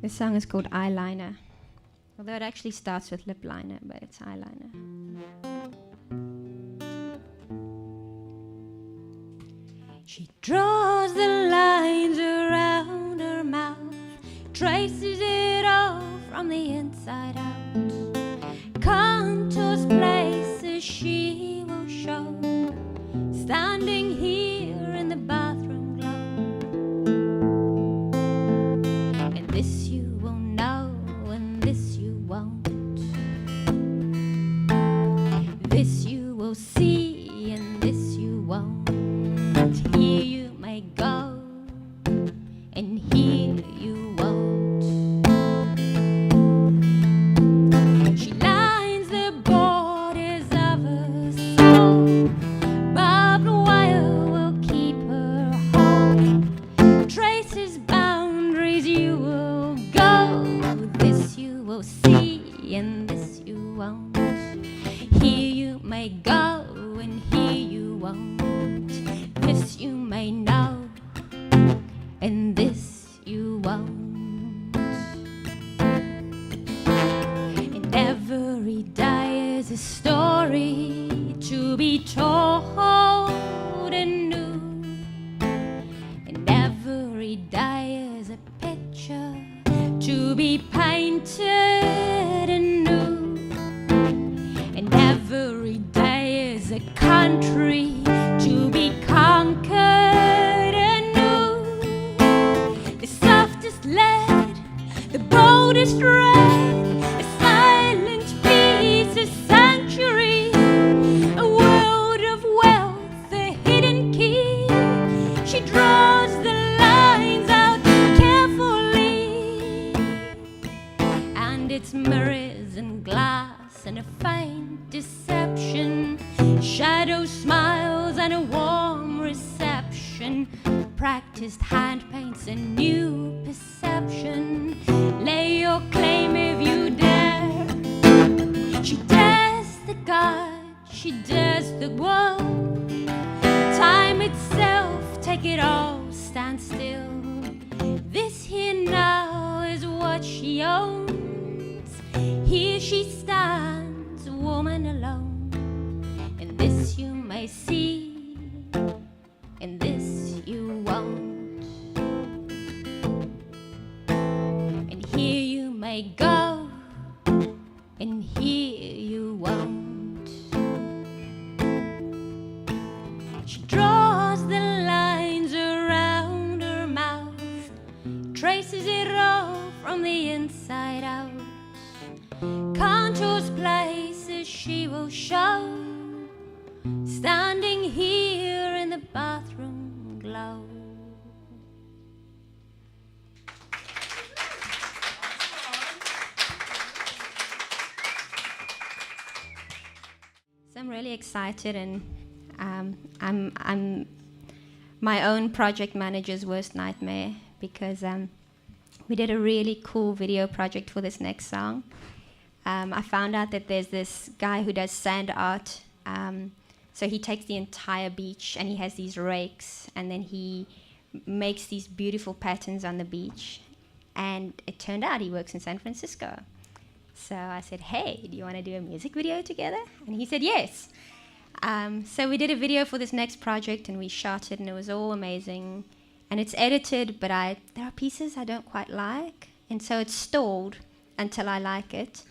This song is called Eyeliner. Although it actually starts with lip liner, but it's eyeliner. She draws the lines around her mouth, traces it all from the inside out, contours places she will show, standing here in the bathroom glow. And this you will know, and this you won't. This you will see, and this you won't. Here you may go, and here you won't. She lines the borders of her soul, barbed wire will keep her whole, traces boundaries you will go. This you will see, and this you won't. Here you may go, and here you won't. This you may know, and this you won't. And every day is a story to be told anew, and every day is a picture to be painted anew, and every day is a country to be conquered anew. The softest lead, the boldest red, a silent peace, a sanctuary, a world of wealth, a hidden key. She draws the lines out carefully, and it's mirrors and glass and a faint deception, shadow smiles and a warm reception, practiced hand paints a new perception. Lay your claim if you dare. She dares the God, she dares the world. Time itself, take it all, stand still. This here now is what she owns. Here she stands, a woman alone. And this you may see, and this you won't. And here you may go, and here you won't. She draws the lines around her mouth, traces it all from the inside out, contours places she will show, standing here in the bathroom glow. So I'm really excited, and I'm my own project manager's worst nightmare, because we did a really cool video project for this next song. I found out that there's this guy who does sand art. So he takes the entire beach and he has these rakes, and then he makes these beautiful patterns on the beach. And it turned out he works in San Francisco. So I said, hey, do you want to do a music video together? And he said, yes. So we did a video for this next project, and we shot it, and it was all amazing. And it's edited, but there are pieces I don't quite like. And so it's stalled until I like it.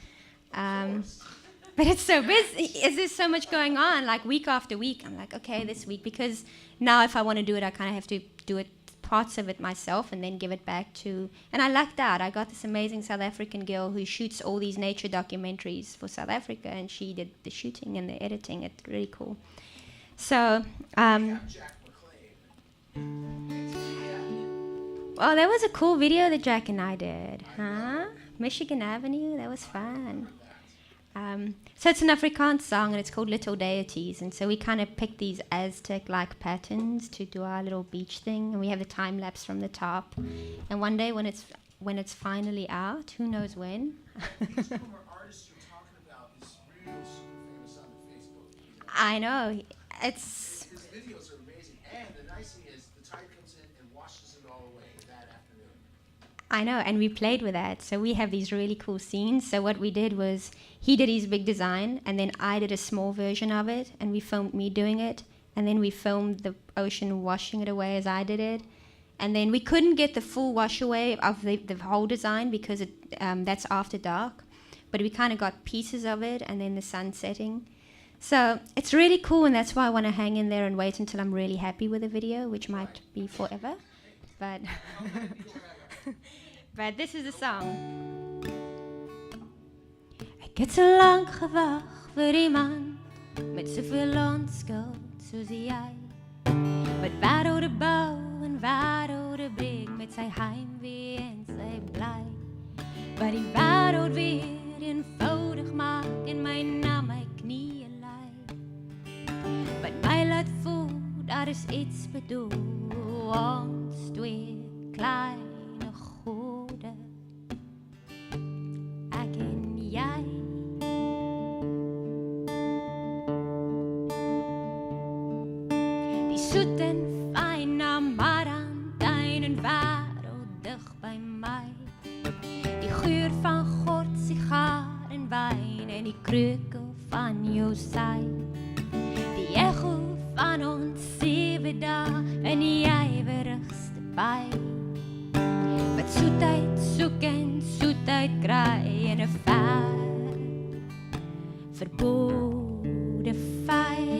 But it's so busy. There's so much going on, like week after week. I'm like, okay, this week, because now if I want to do it, I kind of have to do it, parts of it myself, and then give it back to. And I lucked out. I got this amazing South African girl who shoots all these nature documentaries for South Africa, and she did the shooting and the editing. It's really cool. So, well, that was a cool video that Jack and I did, huh? Michigan Avenue, that was fun. So it's an Afrikaans song, and it's called Little Deities, and so we kind of picked these Aztec-like patterns to do our little beach thing, and we have the time lapse from the top. And one day when it's finally out, who knows when? This former artist you're talking about is real super famous on the Facebook. I know, it's. His videos are amazing, and the nice thing is the tide comes in and washes it all away that afternoon. I know, and we played with that. So we have these really cool scenes. So what we did was he did his big design, and then I did a small version of it, and we filmed me doing it, and then we filmed the ocean washing it away as I did it. And then we couldn't get the full wash away of the whole design because that's after dark, but we kind of got pieces of it, and then the sun setting. So it's really cool, and that's why I want to hang in there and wait until I'm really happy with the video, which might be forever. But but this is the song. Ek het so lank gewag vir iemand met soveel onskuld soos jy. Wat wêrelde bou en wêrelde breek met sy heimwee en sy bly. Wat die wêreld weer eenvoudig maak en my na my knieë lei. Wat my laat voel, daar is iets bedoel, ons twee kleine gode, ek en jy. Die soet en fyn amarantyn en wêreld dig by my. Die geur van gort, sigaar en wyn en die kreukel van jou sy. Die echo van ons 7 dae in die ywerigste by. Wat soetheid soek en soetheid kry in 'n ver verbode fyn.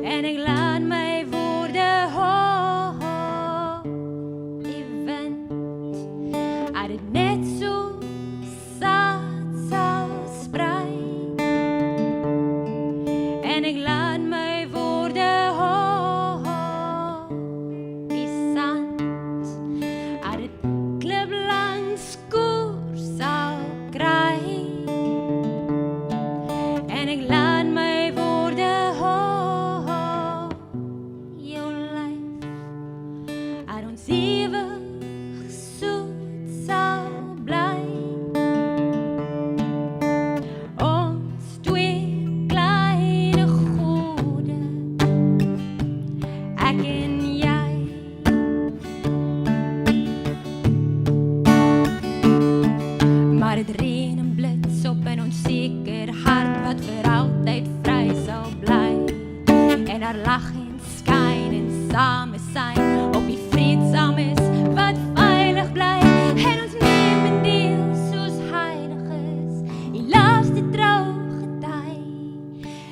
En ek laat my woorde hoor, event, uit het net so saad sal sprei. En ek laat my woorde hoor, die sand, uit het klip langs koers sal kry. En ek laat my woorde hoor, jou lyf, uit ons ewig soet sal bly. Ons twee kleine gode, ek en jy. Maar het reën en blits op in ons seker hart wat vir altyd vry sal bly. En haar lag en skyn en same syn op die vreedsames wat veilig bly. En ons neem en deel soos heiliges die laaste trou gety.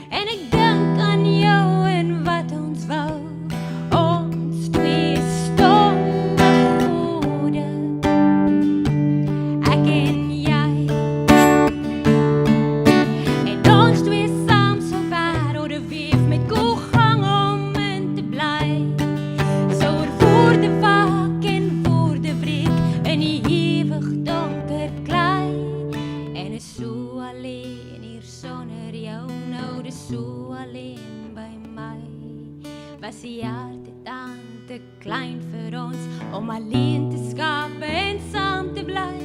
En ek dink aan jou en wat ons wou, ons twee stomme gode, ek en jy. En ons twee saam sal wêrelde weef met koelgang om in te bly. So oor woorde waak en woorde breek in die ewig donker klei. En is so alleen hier sonder jou nou, dis so alleen by my. Was die hart dan te klein vir ons om alleen te skaap en saam te bly.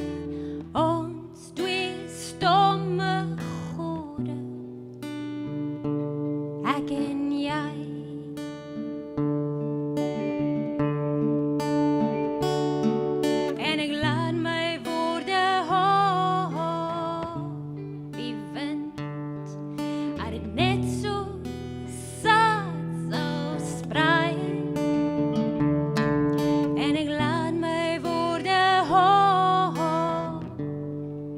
Ons twee stomme gode, ek en jy. En ek laat my woorde hoor, die wind, uit het net so saad sal sprei. En ek laat my woorde hoor,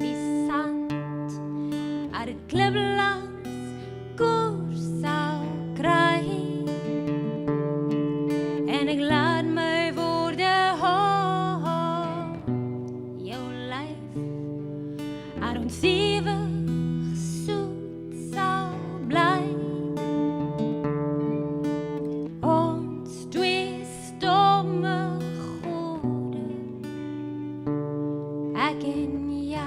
die sand, uit het klip langs koers sal kry. En ek laat my woorde hoor, jou lyf, uit ons ewig soet sal bly. Ons twee stomme gode, ek en jy.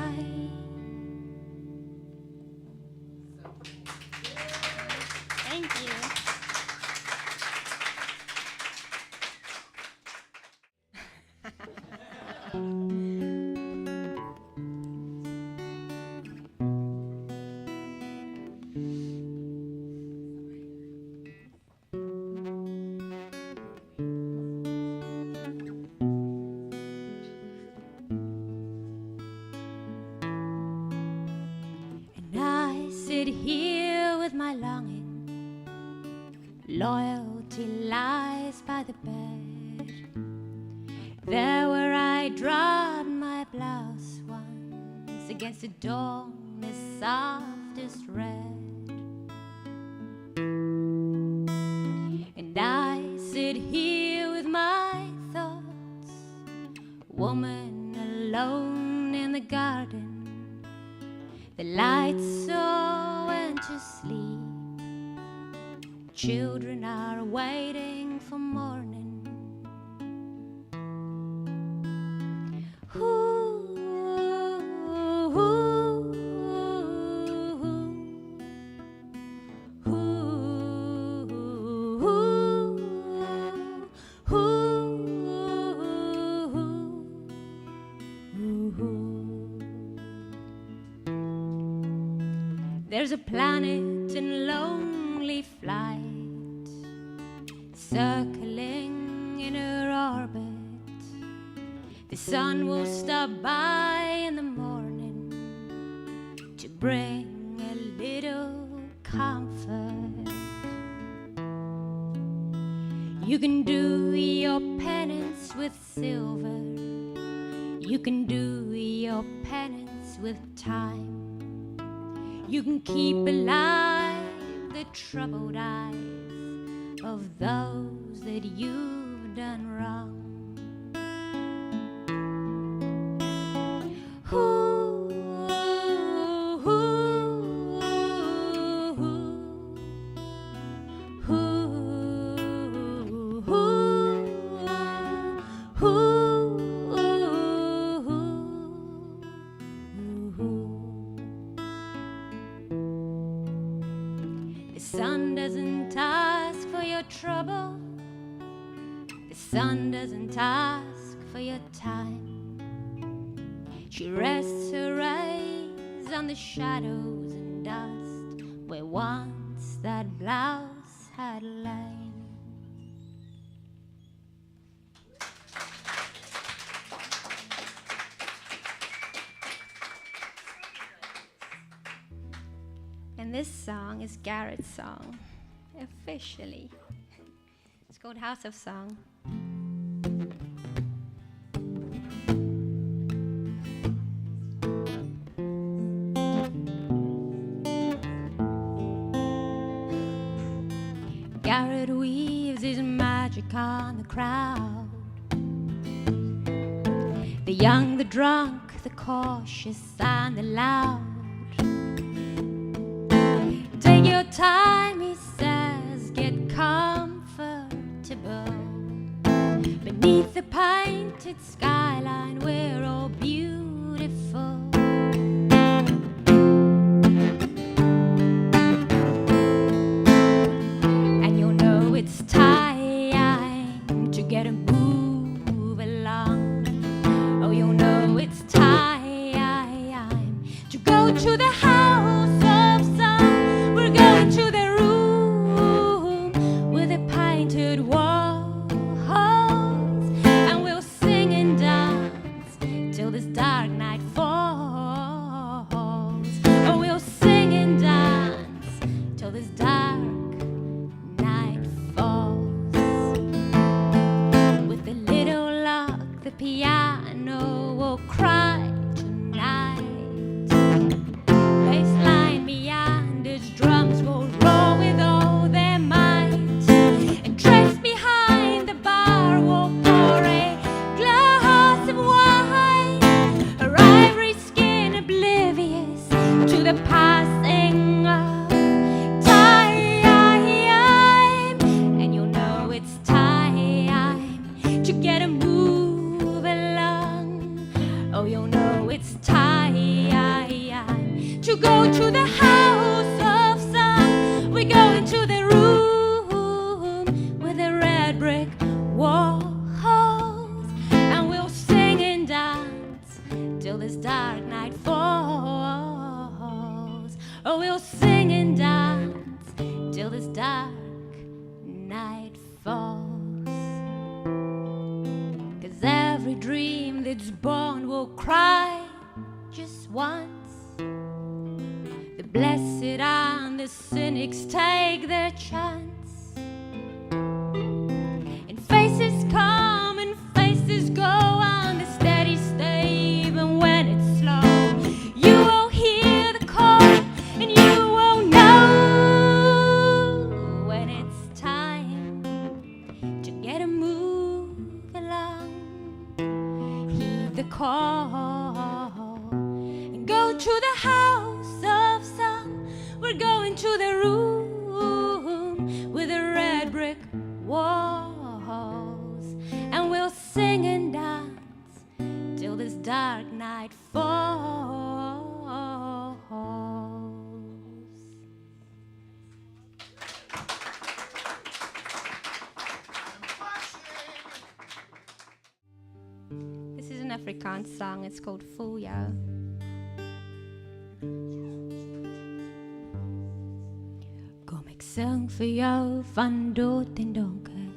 Thank you. sit here with my longing. Loyalty lies by the bed, there where I dropped my blouse once against the dawn's softest red. And I sit here with my thoughts, woman alone in the garden. The lights all went to sleep, children are waiting for morning. There's a planet in lonely flight, circling in her orbit. The sun will stop by in the morning to bring a little comfort. You can do your penance with silver, you can do your penance with time. You can keep alive the troubled eyes of those that you've done wrong. The sun doesn't ask for your trouble, the sun doesn't ask for your time. She rests her rays on the shadows and dust where once that blouse had lain. And this song is Garrett's song, officially. It's called House of Song. Garrett weaves his magic on the crowd, the young, the drunk, the cautious and the loud. Take your time, he says, get comfortable beneath the painted skyline, we're all beautiful. And you'll know it's time to get a move along. Oh, you'll know it's time to go to the house of song. We're going to the room with the painted walls, and we'll sing and dance till this dark night falls. Oh, we'll sing and dance till this dark night falls. With the little lock, the piano will cry tonight. Bassline beyond its drums will roll with all their might, and drapes behind the bar will pour a glass of wine. Her ivory skin oblivious to the passing of time, and you'll know it's time to get a move along. Oh, you'll know it's time to go to the house of song. We go into the room with the red brick walls, and we'll sing and dance till this dark night falls. Oh, we'll sing and dance till this dark night falls. 'Cause every dream that's born will cry just once. The Blessed are the cynics take their chance. And faces come and faces go on the steady state, even when it's slow. You won't hear the call, and you won't know when it's time to get a move along. Heed the call and go to the house of song. We're going to the room with the red brick walls, and we'll sing and dance till this dark night falls. This is an Afrikaans song. It's called Voel Jou. Kom ek sing vir jou van dood en donker.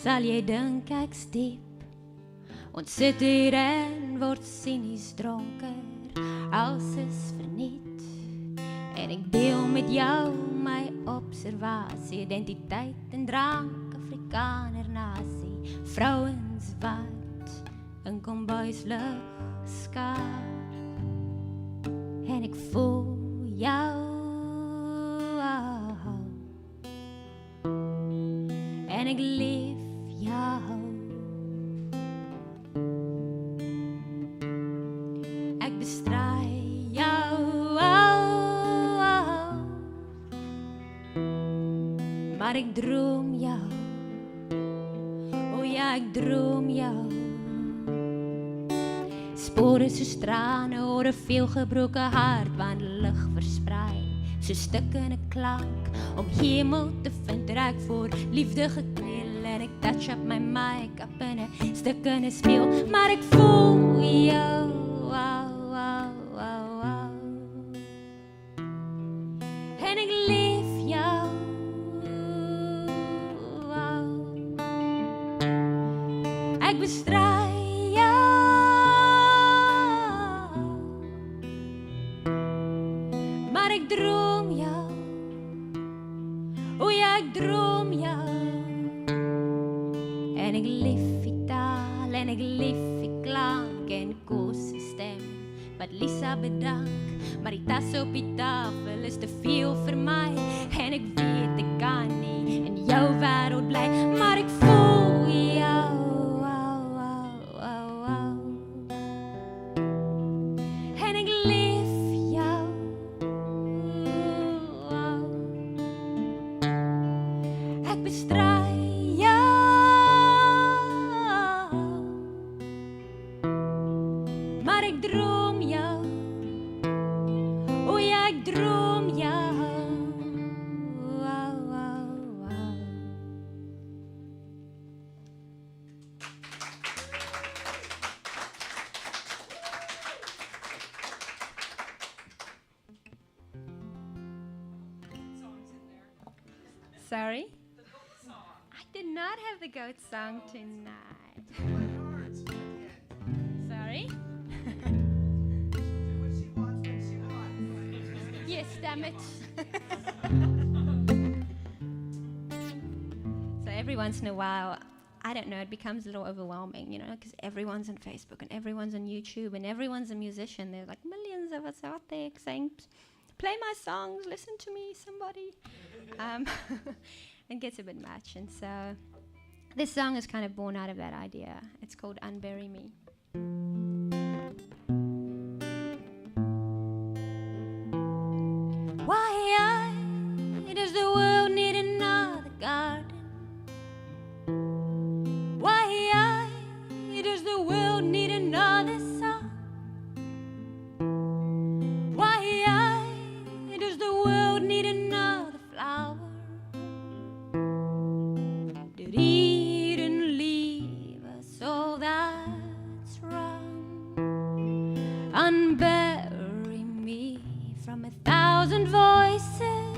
Sal jy dink ek stiep? Ons sit hier en word sinies dronker. Alles is verniet. En ek deel met jou my observasie, identiteit en drank, Afrikaner nasie. Vrouens wat in kombuislig skaar. En ek voel jou. En ek lief jou. Ek bestry jou. Maar ek droom jou. O ja, ek droom jou. Spore soos trane oor 'n veelgebroke hart, want lig versprei so stukke in 'n klank. Om hemel te vind rek voor liefde gekneel, en ek touch up my make-up in 'n stuk in 'n speel, maar ek voel jou. En ek lief jou. Ek bestry jou. Maar ek droom jou. O ja, ek droom jou. En ek lief die taal, en ek lief die klank en kos die stem wat Lisa bedank, maar die tas op die tafel is te veel vir my, en ek weet ek kan nie in jou wêreld bly, maar ek voel jou. En ek lief jou. Ek bestry jou. Maar ek droom jou. O ja, ek droom jou. Sorry? I did not have the goat song tonight. Sorry? Yes, damn it. So every once in a while, I don't know, it becomes a little overwhelming, you know, because everyone's on Facebook and everyone's on YouTube and everyone's a musician. There's like millions of us out there saying, play my songs, listen to me, somebody. It gets a bit much, and so this song is kind of born out of that idea. It's called Unbury Me. Why does the world need another garden? Why does the world need another song? Why does the world need another flower? Did Eden leave us? Oh, that's wrong. Unbury me from 1,000 voices.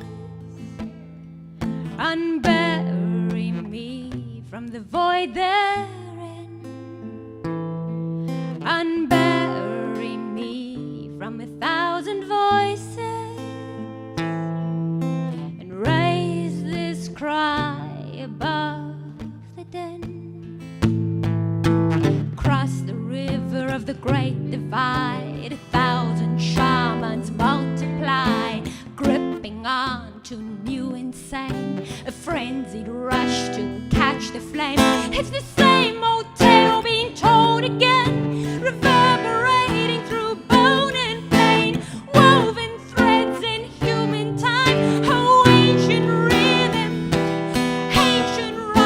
Unbury me from the void therein. Unbury me from 1,000 voices. hang on to new insane, a frenzied rush to catch the flame. It's the same old tale being told again, reverberating through bone and pain, woven threads in human time, oh ancient rhythm, ancient rhyme.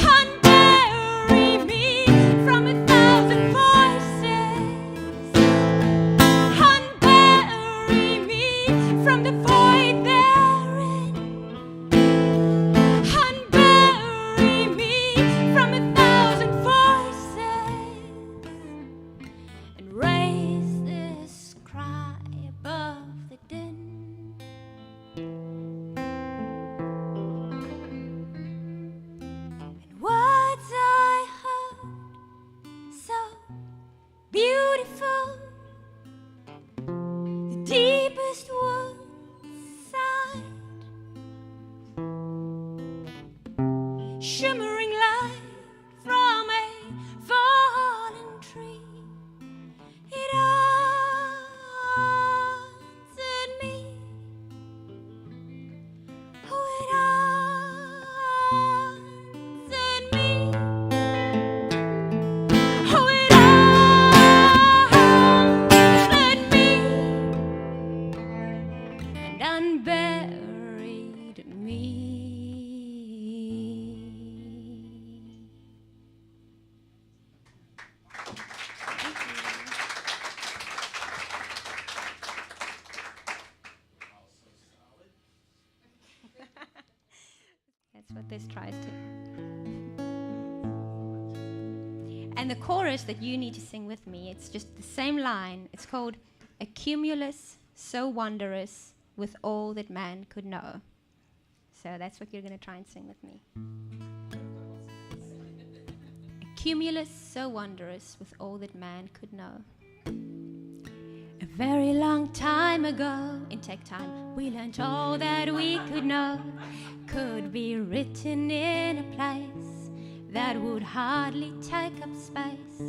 Unbury me from 1,000 voices, unbury me from the void therein, unbury me from 1,000 voices, and raise this cry above the din. And words I heard so beautiful, the deepest woods sighed, shimmering light from a fallen tree. It answered me. Oh, it answered me. Oh, it answered me and unburied me. That's what this tries to. And the chorus that you need to sing with me, it's just the same line. It's called "A cumulus so wondrous with all that man could know." So that's what you're going to try and sing with me. A cumulus so wondrous with all that man could know. A very long time ago, in tech time, we learned all that we could know could be written in a place that would hardly take up space,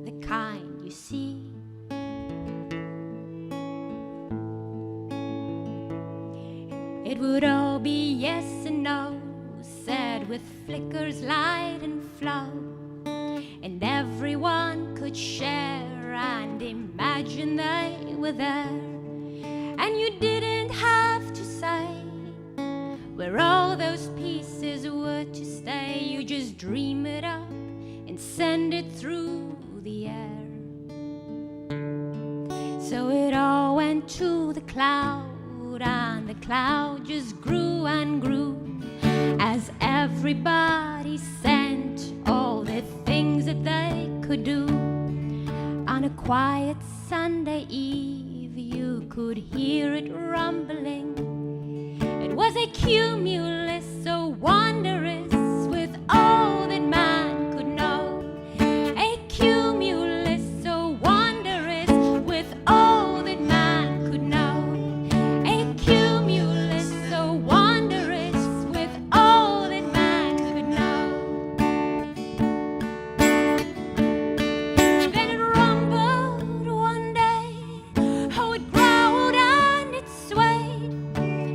the kind you see. It would all be yes and no, said with flickers, light and flow, and everyone could share and imagine they were there. And you didn't have to say where all those pieces were to stay. You just dream it up and send it through the air. So it all went to the cloud, and the cloud just grew and grew as everybody sent all the things that they could do. On a quiet Sunday eve, you could hear it rumbling. It was a cumulus so wondrous with all that man could know. A cumulus so wondrous with all that man could know. A cumulus so wondrous with all that man could know. Then it rumbled one day, oh it growled and it swayed,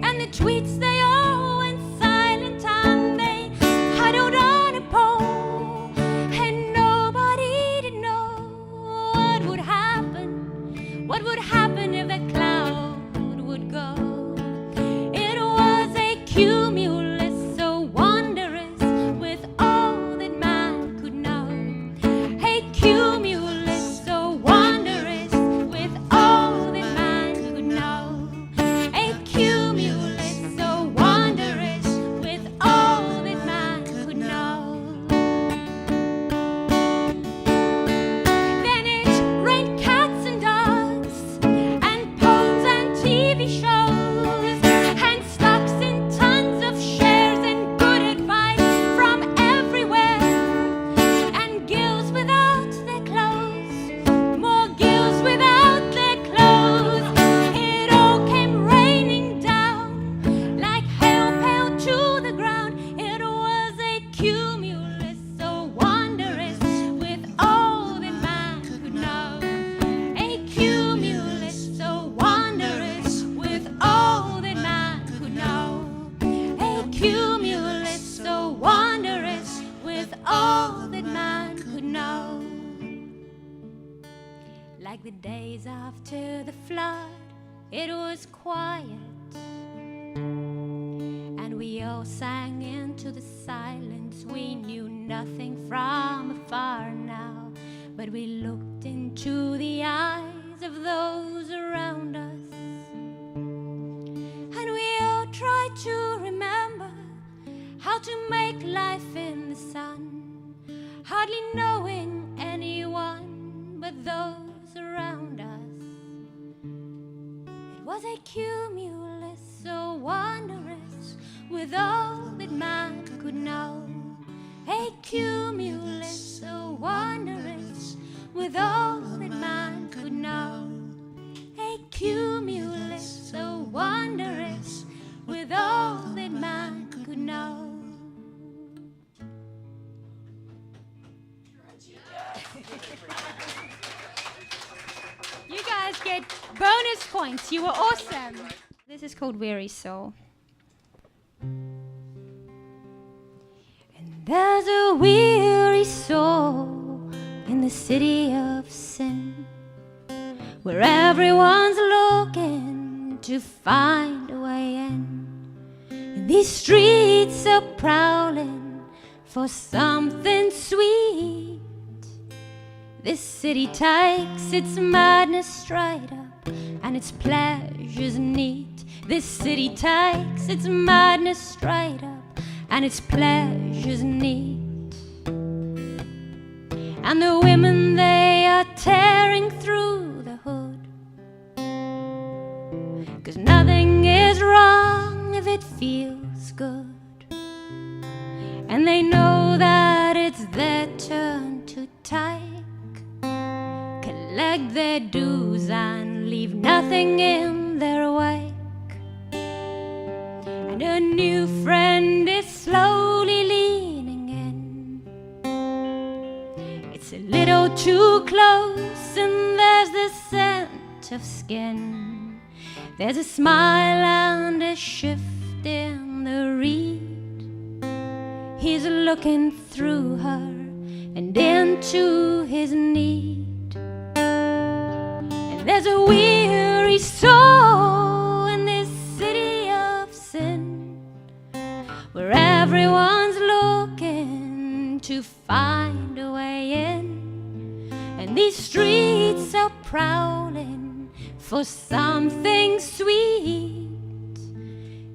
and the tweets they all went silent and they huddled on a pole, and nobody did know what would happen. What would happen if that cloud would go? It was a cumulus so wondrous with all that man could know. A cumulus so wondrous with all that man could know. A cumulus so wondrous with all that man could know. Then it rained cats and dogs and poems and TV shows. After the flood, it was quiet, and we all sang into the silence. We knew nothing from afar now, but we looked into the eyes of those around us, and we all tried to remember how to make life in the sun, hardly knowing anyone but those around us. It was a cumulus so wondrous, with all that man could know. A cumulus so wondrous, with all that man could know. A cumulus so wondrous, with all that man could know. You guys get bonus points. You were awesome. This is called Weary Soul. And there's a weary soul in the city of sin, where everyone's looking to find a way in. And these streets are prowling for something sweet. This city takes its madness straight up, and its pleasures neat. This city takes its madness straight up, and its pleasures neat. And the women, they are tearing through the hood, 'cause nothing is wrong if it feels good. And they know that it's their turn to take, collect their dues and leave nothing in their wake. And a new friend is slowly leaning in. It's a little too close, and there's the scent of skin. There's a smile and a shift in the reed. He's looking through her and into his need. There's a weary soul in this city of sin, where everyone's looking to find a way in. And these streets are prowling for something sweet.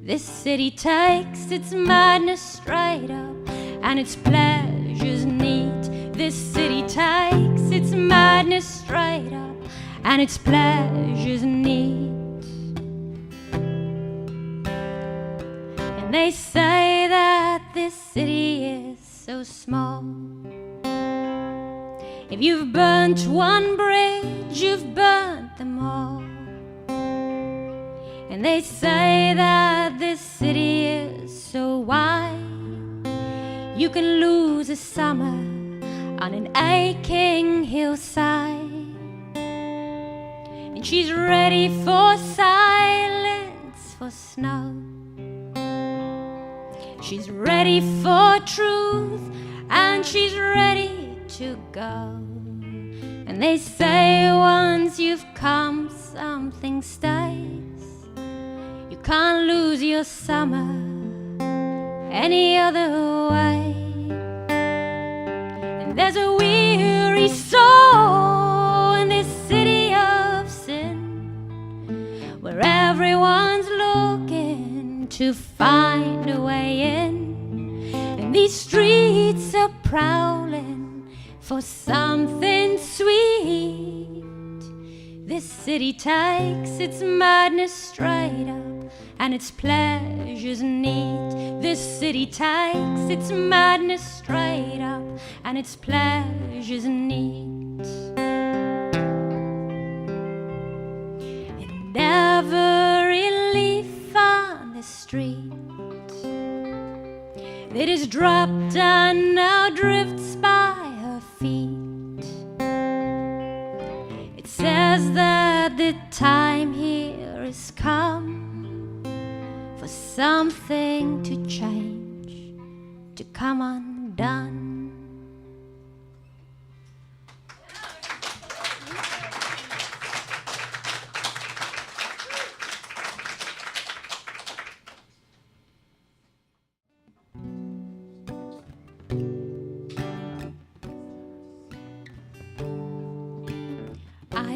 This city takes its madness straight up, and its pleasures neat. This city takes its madness straight up, and its pleasures neat. And they say that this city is so small. If you've burnt one bridge, you've burnt them all. And they say that this city is so wide, you can lose a summer on an aching hillside. And she's ready for silence, for snow. She's ready for truth, and she's ready to go. And they say once you've come, something stays. You can't lose your summer any other way. And there's a weary soul in this city of sin, where everyone's looking to find a way in. And these streets are prowling for something sweet. This city takes its madness straight up, and its pleasures neat. This city takes its madness straight up, and its pleasures neat. And every leaf on the street that is dropped and now drifts by her feet, it says that the time here has come for something to change, to come undone.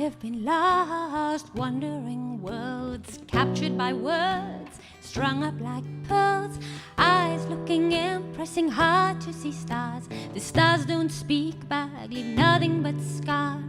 have been lost, wandering worlds, captured by words, strung up like pearls, eyes looking in, pressing hard to see stars. The stars don't speak back, leave nothing but scars.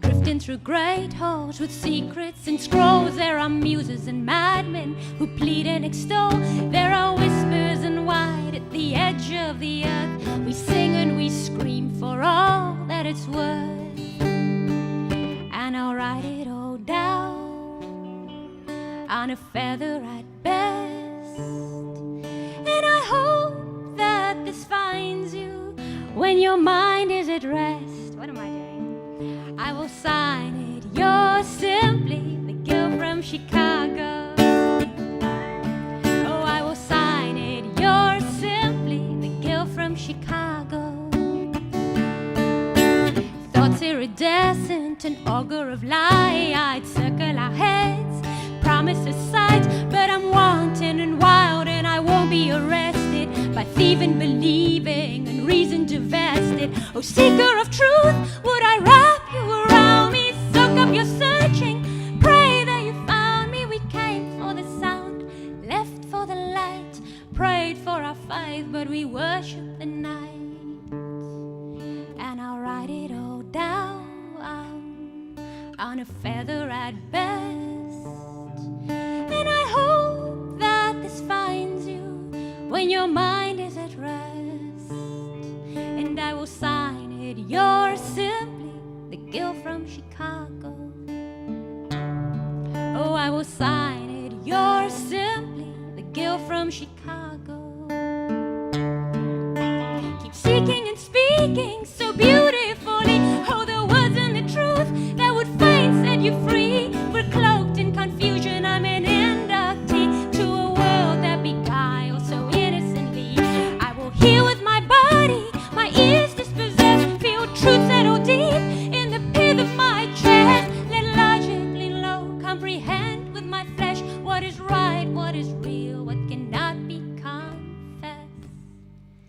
Drifting through great halls with secrets and scrolls, there are muses and madmen who plead and extol. There are whispers and white at the edge of the earth. We sing and we scream for all that it's worth, and I'll write it all down on a feather at best. And I hope that this finds you when your mind is at rest. What am I doing? I will sign it. You're simply the girl from Chicago. Oh, I will sign it. You're simply the girl from Chicago. Thoughts iridescent, an augur of light circle our heads, promises sight, but I'm wanton and wild, and I won't be arrested by thieving, believing, and reason divested. Oh, seeker of truth, would I wrap you around me, soak up your searching, pray that you found me. We came for the sound, left for the light, prayed for our faith, but we worship the night. And I'll write it all down on a feather at best. And I hope that this finds you when your mind is at rest. And I will sign it. You're simply the girl from Chicago. Oh, I will sign it. You're simply the girl from Chicago. Keep seeking and speaking so beautifully. Oh, the words and the truth that would fain set you free. We're cloaked in confusion. I'm an inductee to a world that beguiles so innocently. I will hear with my body, my ears dispossessed, feel truth settle deep in the pit of my chest. Let logically low comprehend with my flesh what is right, what is real, what cannot be confessed.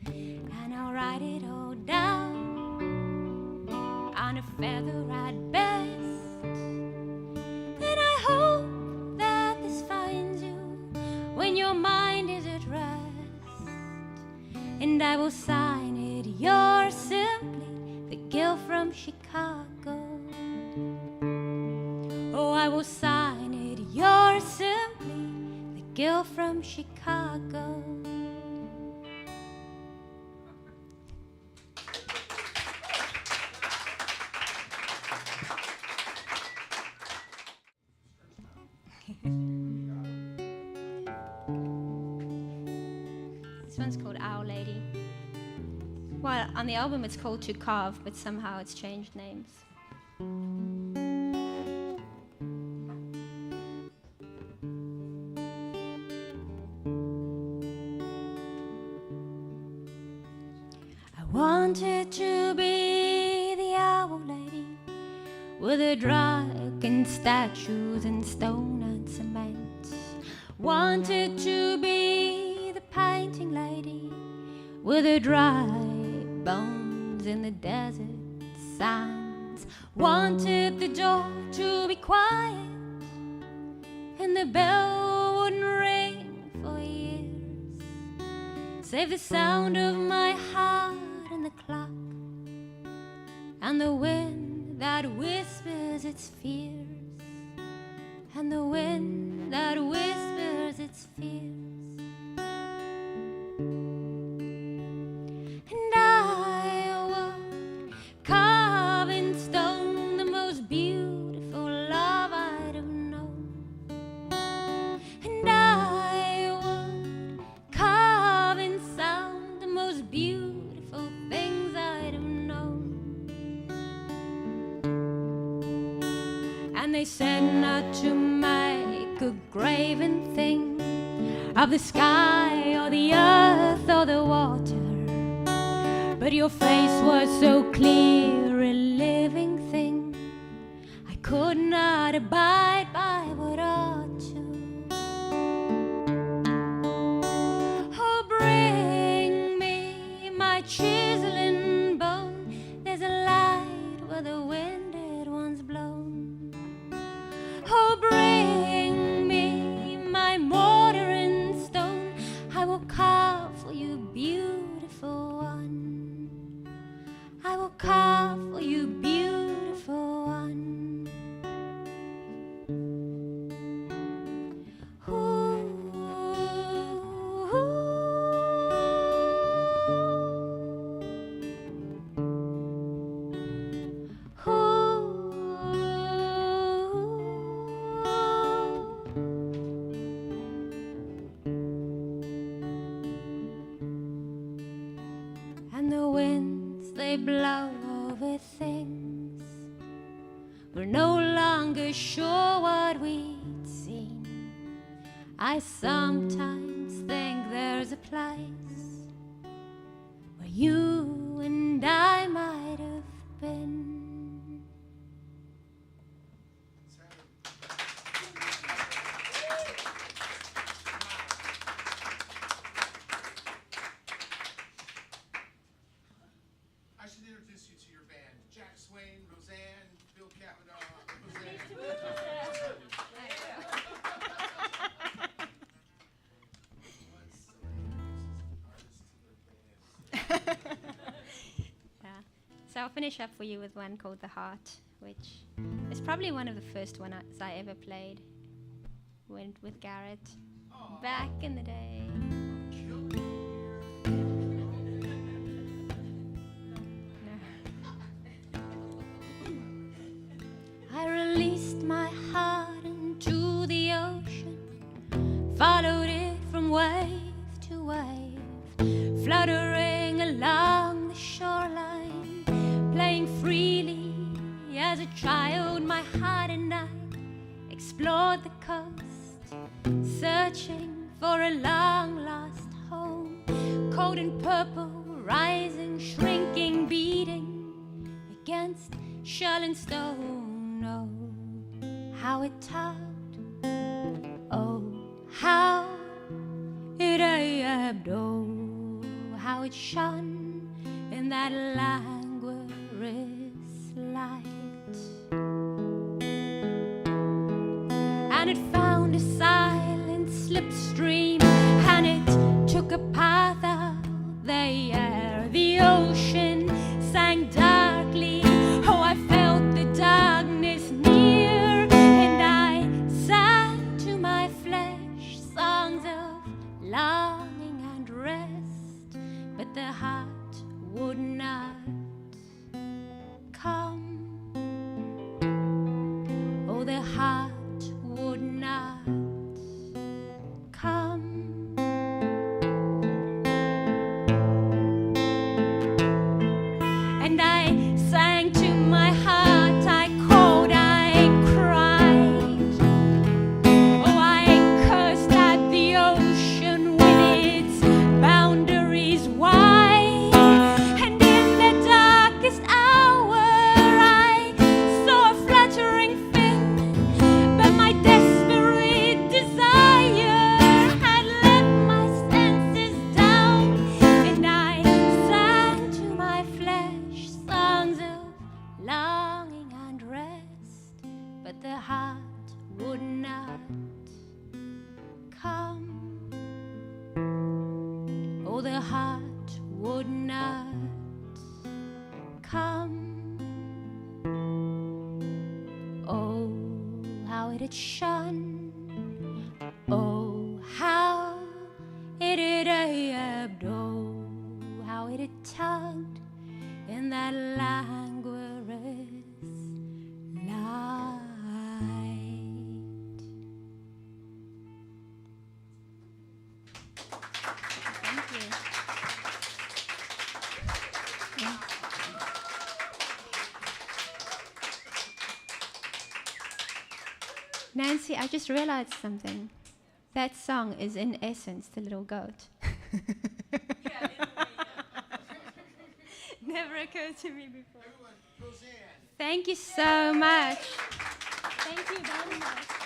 And I'll write it all down on a feather at best. And I hope that this finds you when your mind is at rest. And I will sign it. You're simply the girl from Chicago. Oh, I will sign it. You're simply the girl from Chicago. This one's called Our Lady. Well, on the album it's called To Carve, but somehow it's changed names. I wanted to be the Owl Lady with a dragon, statues and stone and cement. Wanted to be the painting lady with her dry bones in the desert sands. Wanted the door to be quiet and the bell wouldn't ring for years, save the sound of my heart and the clock and the wind that whispers its fears, and the wind that whispers its fears. And I would carve in stone the most beautiful love I'd have known. And I would carve in sound the most beautiful things I'd have known. And they said not to make a graven thing of the sky or the earth or the water, but your face was so clear, a living thing. I could not abide by what ought to. Oh, bring me my chiseling bone. There's a light where the wind blow over things. We're no longer sure what we'd seen. I sometimes think there's a place where you and I might have been. I should introduce you to your band. Jack Swain, Roseanne, Bill Cavanaugh, Yeah. So I'll finish up for you with one called The Heart, which is probably one of the first ones I ever played with Garrett back in the day. I released my heart into the ocean, followed it from wave to wave, fluttering along the shoreline, playing freely as a child. My heart and I explored the coast, searching for a long-lost home. Cold and purple, rising, shrinking, beating against shell and stone. Oh, how it tugged, oh, how it ebbed, oh, how it shone in that languorous light. And it found a silent slipstream, and it took a path out the air. The ocean sang darkly, oh, I felt the darkness near, and I sang to my flesh songs of longing and rest, but the heart would not come. Oh, the heart would not come. And I sang to my heart, I called, I cried. Oh, I cursed at the ocean with its boundaries wide. And in the darkest hour I saw a fluttering fin, but my desperate desire had let my senses down, and I sang to my flesh songs of longing and rest, but the heart would not come. Oh, the heart would not come. Oh, how it had shone, oh, how it had ebbed, oh, how it had tugged in that languorous light. Thank you. Yeah. Nancy, I just realized something. That song is in essence The Little Goat. Never occurred to me before. Everyone, Roseanne. Thank you so much. Thank you very much.